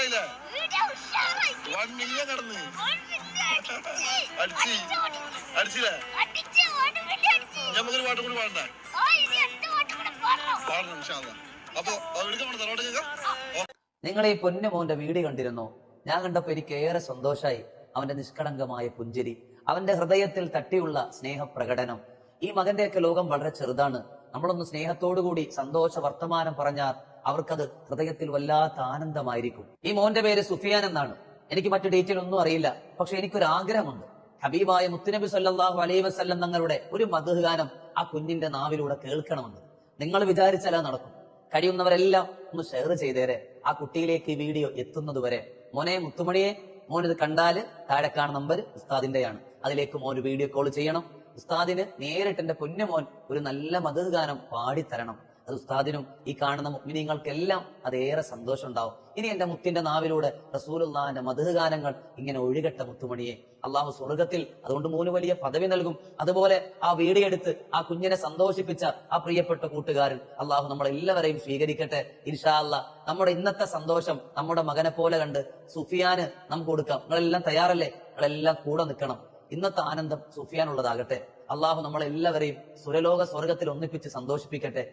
ഉഷാറായില്ലേ? 1 million കടന്ന് അടിച്ചില്ലേ? നമുക്കൊരു പാട്ട് കൂടി പാടണ്ടേ? പാടണം ഇൻഷാ അല്ലാ. അപ്പൊ എടുക്കാൻ തറോട്ട് കേൾക്കാം. നിങ്ങൾ ഈ പൊന്നുമോന്റെ വീഡിയോ കണ്ടിരുന്നോ? ഞാൻ കണ്ടപ്പോ എനിക്ക് ഏറെ സന്തോഷമായി. അവന്റെ നിഷ്കളങ്കമായ പുഞ്ചിരി, അവന്റെ ഹൃദയത്തിൽ തട്ടിയുള്ള സ്നേഹപ്രകടനം. ഈ മകന്റെയൊക്കെ ലോകം വളരെ ചെറുതാണ്. നമ്മളൊന്ന് സ്നേഹത്തോടുകൂടി സന്തോഷ വർത്തമാനം പറഞ്ഞാൽ അവർക്കത് ഹൃദയത്തിൽ വല്ലാത്ത ആനന്ദമായിരിക്കും. ഈ മോന്റെ പേര് സുഫിയാൻ എന്നാണ്. എനിക്ക് മറ്റു ഡീറ്റെയിൽ ഒന്നും അറിയില്ല. പക്ഷെ എനിക്കൊരു ആഗ്രഹമുണ്ട്. ഹബീബായ മുത്തുനബി സല്ലല്ലാഹു അലൈഹി വസല്ലം തങ്ങളുടെ ഒരു മദ്ഹ് ഗാനം ആ കുഞ്ഞിന്റെ നാവിലൂടെ കേൾക്കണമെന്ന്. നിങ്ങൾ വിചാരിച്ചാൽ നടക്കും. കഴിയുന്നവരെല്ലാം ഒന്ന് ഷെയർ ചെയ്തേരെ, ആ കുട്ടിയിലേക്ക് ഈ വീഡിയോ എത്തുന്നത് വരെ. മോനെ മുത്തുമണിയെ, മോൻ ഇത് കണ്ടാല് താഴെ കാണുന്ന നമ്പർ ഉസ്താദിന്റെയാണ്. അതിലേക്ക് മോൻ വീഡിയോ കോൾ ചെയ്യണം. ഉസ്താദിന് നേരിട്ട് എന്റെ പൊന്നുമോൻ ഒരു നല്ല മദ്ഹ് ഗാനം പാടിത്തരണം. അത് ഉസ്താദിനും ഈ കാണുന്ന മുഅ്മിനീങ്ങൾക്കെല്ലാം അതേറെ സന്തോഷം ഉണ്ടാവും. ഇനി എന്റെ മുത്തിന്റെ നാവിലൂടെ റസൂലുള്ളാഹിന്റെ മദ്ഹ് ഗാനങ്ങൾ ഇങ്ങനെ ഒഴുകട്ടെ മുത്തുമണിയെ. അള്ളാഹു സ്വർഗത്തിൽ അതുകൊണ്ട് മോന് വലിയ പദവി നൽകും. അതുപോലെ ആ വീഡിയോ എടുത്ത് ആ കുഞ്ഞിനെ സന്തോഷിപ്പിച്ച ആ പ്രിയപ്പെട്ട കൂട്ടുകാരൻ അള്ളാഹു നമ്മളെല്ലാവരെയും സ്വീകരിക്കട്ടെ ഇൻഷാ അല്ലാ. നമ്മുടെ ഇന്നത്തെ സന്തോഷം നമ്മുടെ മകനെ പോലെ കണ്ട് സുഫിയാന് നമുക്ക് കൊടുക്കാം. നിങ്ങളെല്ലാം തയ്യാറല്ലേ? നിങ്ങളെല്ലാം കൂടെ നിൽക്കണം. ഇന്നത്തെ ആനന്ദം സുഫിയാനുള്ളതാകട്ടെ. അള്ളാഹു നമ്മളെല്ലാവരെയും സുരലോക സ്വർഗത്തിൽ ഒന്നിപ്പിച്ച് സന്തോഷിപ്പിക്കട്ടെ.